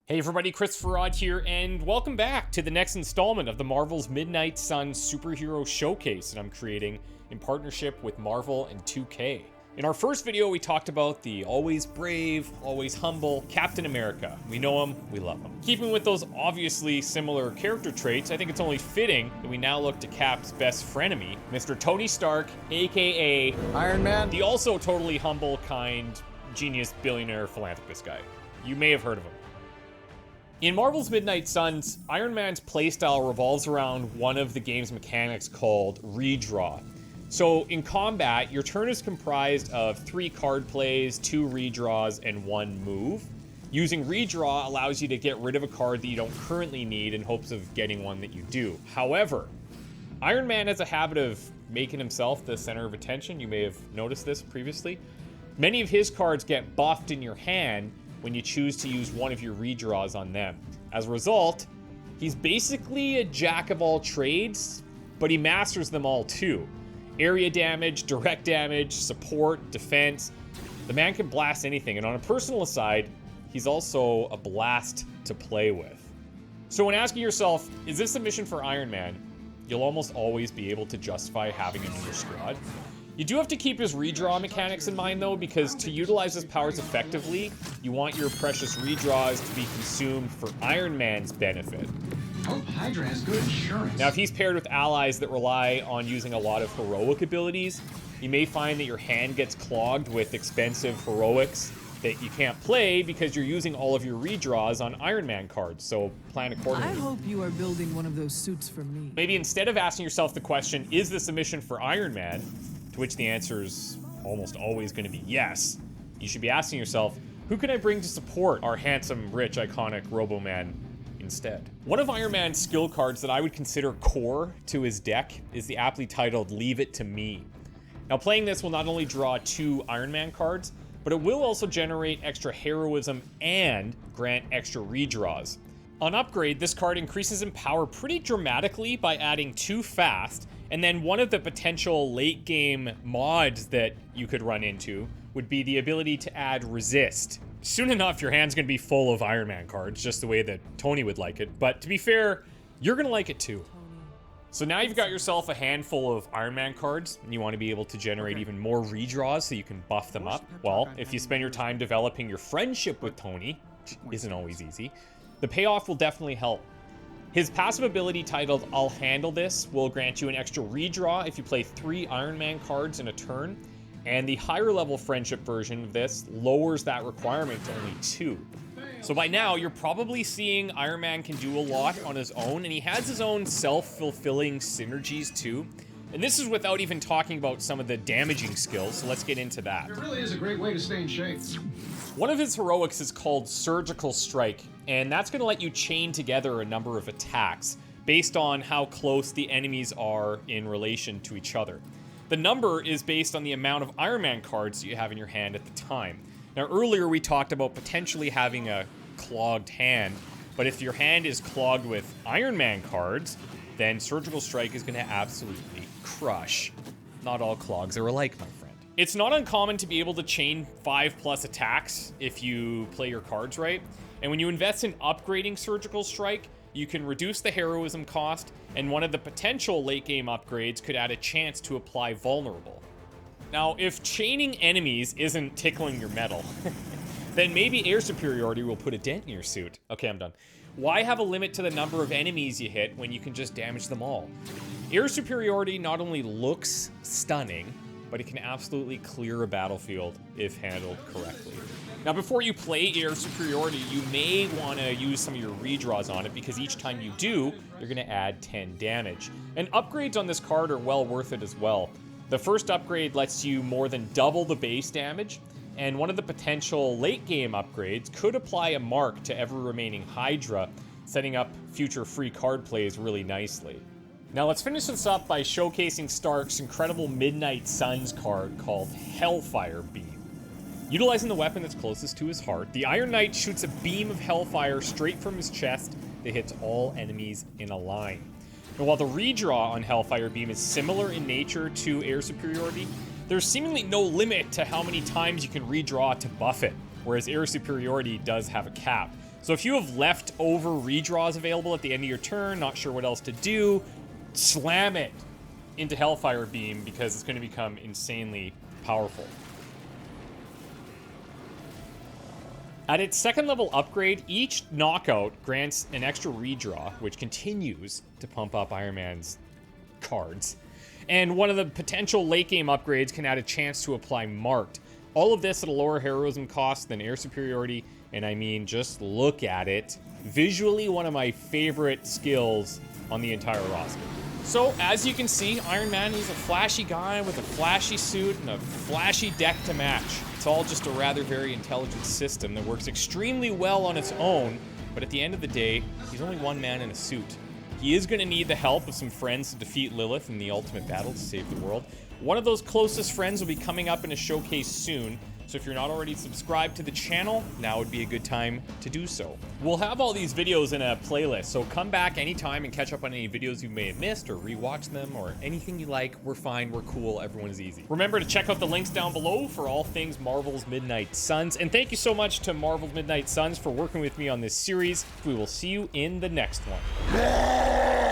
Hey everybody, Christopher Rod here, and welcome back to the next installment of the Marvel's Midnight Suns Superhero Showcase that I'm creating in partnership with Marvel and 2K. In our first video, we talked about the always brave, always humble Captain America. We know him, we love him. Keeping with those obviously similar character traits, I think it's only fitting that we now look to Cap's best frenemy, Mr. Tony Stark, aka Iron Man. The also totally humble, kind, genius, billionaire philanthropist guy. You may have heard of him. In Marvel's Midnight Suns, Iron Man's playstyle revolves around one of the game's mechanics called redraw. So in combat, your turn is comprised of 3 card plays, 2 redraws, and 1 move. Using redraw allows you to get rid of a card that you don't currently need in hopes of getting one that you do. However, Iron Man has a habit of making himself the center of attention. You may have noticed this previously. Many of his cards get buffed in your hand when you choose to use one of your redraws on them. As a result, he's basically a jack of all trades, but he masters them all too. Area damage, direct damage, support, defense. The man can blast anything, and on a personal aside, he's also a blast to play with. So when asking yourself, is this a mission for Iron Man? You'll almost always be able to justify having him in your squad. You do have to keep his redraw mechanics in mind though, because to utilize his powers effectively, you want your precious redraws to be consumed for Iron Man's benefit. Hope Hydra has good insurance. Now if he's paired with allies that rely on using a lot of heroic abilities, you may find that your hand gets clogged with expensive heroics that you can't play because you're using all of your redraws on Iron Man cards, so plan accordingly. I hope you are building one of those suits for me. Maybe instead of asking yourself the question, is this a mission for Iron Man? To which the answer is almost always going to be yes. You should be asking yourself, who can I bring to support our handsome, rich, iconic Robo-Man instead? One of Iron Man's skill cards that I would consider core to his deck is the aptly titled Leave It to Me. Now playing this will not only draw 2 Iron Man cards, but it will also generate extra heroism and grant extra redraws. On upgrade, this card increases in power pretty dramatically by adding 2 fast, and then one of the potential late game mods that you could run into would be the ability to add resist. Soon enough, your hand's gonna be full of Iron Man cards, just the way that Tony would like it. But to be fair, you're gonna like it too. So now you've got yourself a handful of Iron Man cards, and you want to be able to generate even more redraws so you can buff them up. Well, if you spend your time developing your friendship with Tony, which isn't always easy, the payoff will definitely help. His passive ability titled I'll Handle This will grant you an extra redraw if you play 3 Iron Man cards in a turn, and the higher level friendship version of this lowers that requirement to only 2. So by now, you're probably seeing Iron Man can do a lot on his own, and he has his own self-fulfilling synergies too. And this is without even talking about some of the damaging skills, so let's get into that. It really is a great way to stay in shape. One of his heroics is called Surgical Strike, and that's going to let you chain together a number of attacks based on how close the enemies are in relation to each other. The number is based on the amount of Iron Man cards that you have in your hand at the time. Now earlier we talked about potentially having a clogged hand, but if your hand is clogged with Iron Man cards, then Surgical Strike is going to absolutely crush. Not all clogs are alike, my friend. It's not uncommon to be able to chain 5+ attacks if you play your cards right. And when you invest in upgrading Surgical Strike, you can reduce the heroism cost, and one of the potential late game upgrades could add a chance to apply Vulnerable. Now, if chaining enemies isn't tickling your metal, then maybe air superiority will put a dent in your suit. Okay, I'm done. Why have a limit to the number of enemies you hit when you can just damage them all? Air superiority not only looks stunning, but it can absolutely clear a battlefield if handled correctly. Now before you play air superiority, you may want to use some of your redraws on it, because each time you do, you're going to add 10 damage. And upgrades on this card are well worth it as well. The first upgrade lets you more than double the base damage, and one of the potential late game upgrades could apply a mark to every remaining Hydra, setting up future free card plays really nicely. Now let's finish this up by showcasing Stark's incredible Midnight Suns card called Hellfire Beam. Utilizing the weapon that's closest to his heart, the Iron Knight shoots a beam of hellfire straight from his chest that hits all enemies in a line. And while the redraw on Hellfire Beam is similar in nature to air superiority, there's seemingly no limit to how many times you can redraw to buff it, whereas air superiority does have a cap. So if you have leftover redraws available at the end of your turn, not sure what else to do, slam it into Hellfire Beam because it's going to become insanely powerful. At its second level upgrade, each knockout grants an extra redraw, which continues to pump up Iron Man's cards. And one of the potential late game upgrades can add a chance to apply Marked. All of this at a lower heroism cost than Air Superiority, and I mean, just look at it. Visually, one of my favorite skills on the entire roster. So, as you can see, Iron Man, he's a flashy guy with a flashy suit and a flashy deck to match. It's all just a rather very intelligent system that works extremely well on its own, but at the end of the day, he's only one man in a suit. He is going to need the help of some friends to defeat Lilith in the ultimate battle to save the world. One of those closest friends will be coming up in a showcase soon, so if you're not already subscribed to the channel, now would be a good time to do so. We'll have all these videos in a playlist, so come back anytime and catch up on any videos you may have missed or rewatch them or anything you like. We're fine, we're cool, everyone's easy. Remember to check out the links down below for all things Marvel's Midnight Suns, and thank you so much to Marvel's Midnight Suns for working with me on this series. We will see you in the next one.